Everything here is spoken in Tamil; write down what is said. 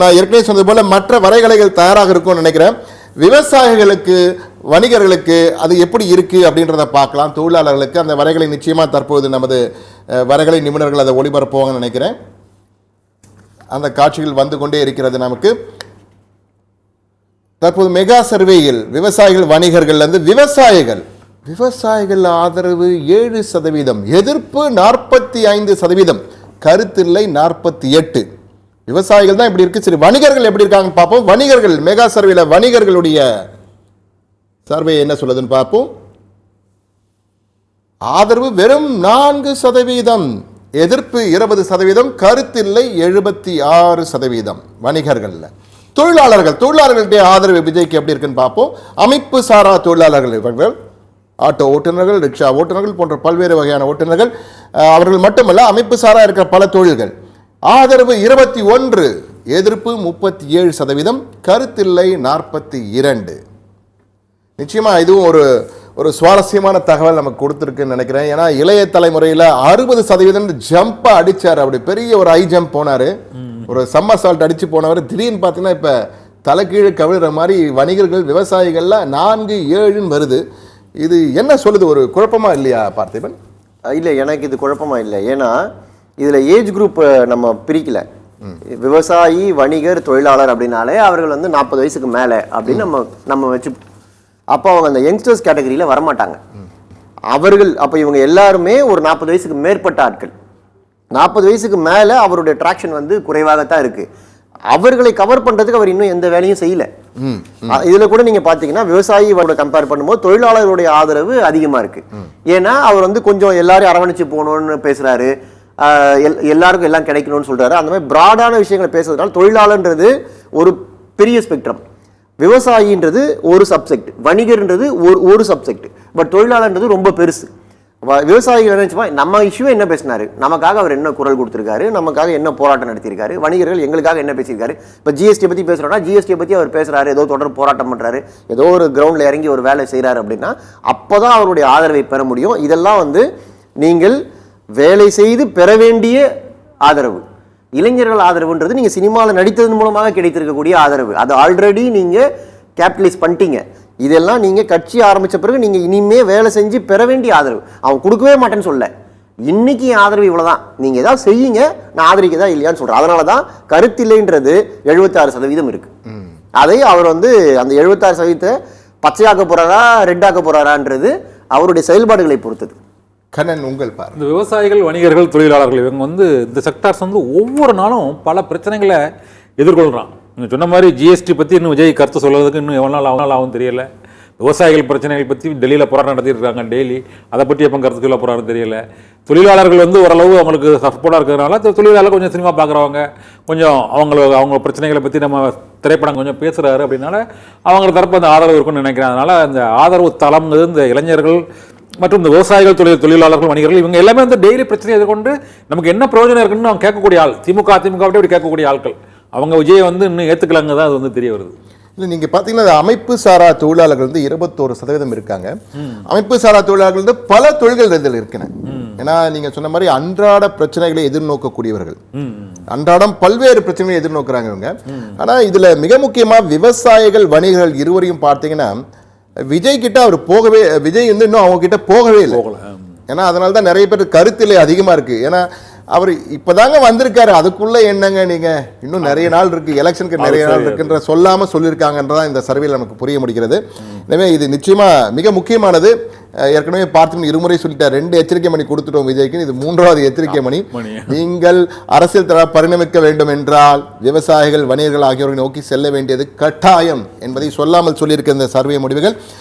நான் ஏற்கனவே சொன்னது போல மற்ற வரைகலைகள் தயாராக இருக்கும்னு நினைக்கிறேன். விவசாயிகளுக்கு வணிகர்களுக்கு அது எப்படி இருக்கு அப்படின்றத பார்க்கலாம். தொழிலாளர்களுக்கு அந்த வரைகளை நிச்சயமா தற்போது நமது வரைகலை நிபுணர்கள் அதை ஒளிபரப்புவாங்கன்னு நினைக்கிறேன். அந்த காட்சிகள் வந்து கொண்டே இருக்கிறது. நமக்கு தற்போது மெகா சர்வேயில் விவசாயிகள் வணிகர்கள் வந்து விவசாயிகள் ஆதரவு 7%, எதிர்ப்பு 45%, கருத்தில்லை 48%. விவசாயிகள் தான் இப்படி இருக்கு. சரி, வணிகர்கள் எப்படி இருக்காங்கன்னு பார்ப்போம். வணிகர்கள் மெகா சர்வேல வணிகர்களுடைய சர்வே என்ன சொல்லுதுன்னு பார்ப்போம். ஆதரவு வெறும் 4%, எதிர்ப்பு 20%, கருத்தில்லை 76%. வணிகர்கள். தொழிலாளர்களுடைய ஆதரவு விஜய்க்கு எப்படி இருக்குன்னு பார்ப்போம். அமைப்பு சாரா தொழிலாளர்கள் இவர்கள் ஆட்டோ ஓட்டுநர்கள், ரிக்ஷா ஓட்டுநர்கள் போன்ற பல்வேறு வகையான ஓட்டுநர்கள், அவர்கள் மட்டுமல்ல அமைப்பு சாரா இருக்கிற பல தொழில்கள். ஆதரவு 21, எதிர்ப்பு 37%, கருத்தில்லை 42. நிச்சயமா இதுவும் ஒரு சுவாரஸ்யமான தகவல் நமக்கு கொடுத்துருக்குன்னு நினைக்கிறேன். ஏன்னா இளைய தலைமுறையில் 60% ஜம்பா அடிச்சார். அப்படி பெரிய ஒரு ஹை ஜம்ப் போனாரு, ஒரு சம்மர்சால்ட் அடிச்சு போனவர். திடீர்னு பார்த்தீங்கன்னா இப்போ தலைக்கீழே கவிழ்ற மாதிரி வணிகர்கள் விவசாயிகள்ல 4, 7 வருது. இது என்ன சொல்லுது? ஒரு குழப்பமா இல்லையா பார்த்திபன்? இல்லை, எனக்கு இது குழப்பமா இல்லை. ஏன்னா இதில் ஏஜ் குரூப் நம்ம பிரிக்கல. விவசாயி, வணிகர், தொழிலாளர் அப்படின்னாலே அவர்கள் வந்து 40 வயசுக்கு மேலே அப்படின்னு நம்ம வச்சு, அப்போ அவங்க அந்த யங்ஸ்டர்ஸ் கேட்டகரியில் வரமாட்டாங்க. அவர்கள் அப்போ இவங்க எல்லாருமே ஒரு 40 வயசுக்கு மேற்பட்ட ஆட்கள். 40 வயசுக்கு மேலே அவருடைய ட்ராக்ஷன் வந்து குறைவாகத்தான் இருக்கு. அவர்களை கவர் பண்றதுக்கு அவர் இன்னும் எந்த வேலையும் செய்யல. இதுல கூட நீங்க பாத்தீங்கன்னா விவசாயியோட கம்பேர் பண்ணும்போது தொழிலாளர்களுடைய ஆதரவு அதிகமா இருக்கு. ஏன்னா அவர் வந்து கொஞ்சம் எல்லாரும் அரவணைச்சு போகணும்னு பேசுறாரு, எல்லாருக்கும் எல்லாம் கிடைக்கணும்னு சொல்றாரு. அந்த மாதிரி பிராடான விஷயங்களை பேசுறதுனால தொழிலாளர்ன்றது ஒரு பெரிய ஸ்பெக்ட்ரம், விவசாயின்றது ஒரு சப்செக்ட், வணிகர்ன்றது ஒரு சப்செக்ட், பட் தொழிலாளர்ன்றது ரொம்ப பெருசு. விவசாயிகள் நினைச்சுமா நம்ம இஷ்யூ என்ன பேசினாரு, நமக்காக அவர் என்ன குரல் கொடுத்திருக்காரு, நமக்காக என்ன போராட்டம் நடத்தியிருக்காரு, வணிகர்கள் எங்களுக்காக என்ன பேசியிருக்காரு. இப்போ ஜிஎஸ்டி பத்தி பேசுறோம்னா ஜிஎஸ்டி பத்தி அவர் பேசுறாரு, ஏதோ தொடர் போராட்டம் பண்றாரு, ஏதோ ஒரு கிரவுண்ட்ல இறங்கி ஒரு வேலை செய்யறாரு அப்படின்னா அப்போதான் அவருடைய ஆதரவை பெற முடியும். இதெல்லாம் வந்து நீங்கள் வேலை செய்து பெற வேண்டிய ஆதரவு. இளைஞர்கள் ஆதரவுன்றது நீங்க சினிமாவில் நடித்ததன் மூலமாக கிடைத்திருக்கக்கூடிய ஆதரவு. அது ஆல்ரெடி நீங்க கேபிட்டலைஸ் பண்ணிட்டீங்க. இதெல்லாம் நீங்க கட்சி ஆரம்பிச்ச பிறகு நீங்க இனிமே வேலை செஞ்சு பெற வேண்டிய ஆதரவு. அவன் கொடுக்கவே மாட்டேன்னு சொல்ல, இன்னைக்கு ஆதரவு இவ்வளவுதான், நீங்க ஏதாவது செய்யுங்க, நான் ஆதரிக்கதா இல்லையான்னு சொல்றேன். அதனாலதான் கருத்தில்லைன்றது 76% இருக்கு. அதை அவர் வந்து அந்த 76% பச்சையாக்க போறாரா ரெட்டாக்க போறாரான்றது அவருடைய செயல்பாடுகளை பொறுத்தது. கண்ணன், உங்கள் பார். இந்த விவசாயிகள், வணிகர்கள், தொழிலாளர்கள் இவங்க வந்து இந்த செக்டார்ஸ் வந்து ஒவ்வொரு நாளும் பல பிரச்சனைகளை எதிர்கொள்கிறான். நீங்கள் சொன்ன மாதிரி ஜிஎஸ்டி பற்றி இன்னும் விஜய் கருத்து சொல்கிறதுக்கு இன்னும் எவ்வளோ நாள் ஆகும் தெரியல. விவசாயிகள் பிரச்சனைகள் பற்றி டெல்லியில் போராட்டம் நடத்திட்டு இருக்காங்க டெய்லி, அதை பற்றி எப்போ கருத்து சொல்ல போகிறான்னு தெரியல. தொழிலாளர்கள் வந்து ஓரளவு அவங்களுக்கு சப்போர்ட்டாக இருக்கிறதுனால தொழிலாளர் கொஞ்சம் சினிமா பார்க்குறவங்க கொஞ்சம் அவங்க பிரச்சனைகளை பற்றி நம்ம திரைப்படம் கொஞ்சம் பேசுகிறாரு அப்படின்னால அவங்க தரப்பு அந்த ஆதரவு இருக்குன்னு நினைக்கிறேன். அதனால் அந்த ஆதரவு தளம்ங்கிறது இந்த இளைஞர்கள் மற்றும் இந்த விவசாயிகள், தொழிலாளர்கள், வணிகர்கள் இவங்க எல்லாமே வந்து டெய்லி பிரச்சனையை எதிர்கொண்டு நமக்கு என்ன பிரயோஜனம் இருக்குன்னு அவங்க கேட்கக்கூடிய ஆள். திமுக அப்படி கேட்கக்கூடிய ஆட்கள் அவங்க விஜயை வந்து இன்னும் ஏற்றுக்கலாங்க தான் அது வந்து தெரிய வருது. இல்லை, நீங்கள் பார்த்தீங்கன்னா அமைப்பு சாரா தொழிலாளர்கள் வந்து 21% இருக்காங்க. அமைப்பு சாரா தொழிலாளர்கள் வந்து பல தொழில்கள் இதில் இருக்கின்றன. ஏன்னா நீங்கள் சொன்ன மாதிரி அன்றாட பிரச்சனைகளை எதிர்நோக்கக்கூடியவர்கள், அன்றாடம் பல்வேறு பிரச்சனைகளை எதிர்நோக்குறாங்க இவங்க. ஆனால் இதில் மிக முக்கியமாக விவசாயிகள், வணிகர்கள் இருவரையும் பார்த்தீங்கன்னா விஜய் கிட்ட அவர் விஜய் வந்து இன்னும் அவங்க கிட்ட போகவே இல்லை. ஏன்னா அதனால தான் நிறைய பேர் கருத்தில்லை அதிகமாக இருக்கு. ஏன்னா அவர் இப்பதாங்க வந்திருக்காரு, அதுக்குள்ள என்னங்க நீங்க இன்னும் நிறைய நாள் இருக்கு, எலெக்ஷனுக்கு நிறைய நாள் இருக்குன்ற சொல்லாம சொல்லியிருக்காங்கன்றதான் இந்த சர்வேல நமக்கு புரிய முடிகிறது. எனவே இது நிச்சயமா மிக முக்கியமானது. ஏற்கனவே பார்த்து இருமுறை சொல்லிட்டார், 2 எச்சரிக்கை மணி கொடுத்துட்டோம் விஜய்க்கு, இது 3வது எச்சரிக்கை மணி. நீங்கள் அரசியல் தர பரிணமிக்க வேண்டும் என்றால் விவசாயிகள், வணிகர்கள் ஆகியோரை நோக்கி செல்ல வேண்டியது கட்டாயம் என்பதை சொல்லாமல் சொல்லியிருக்க இந்த சர்வே முடிவுகள்.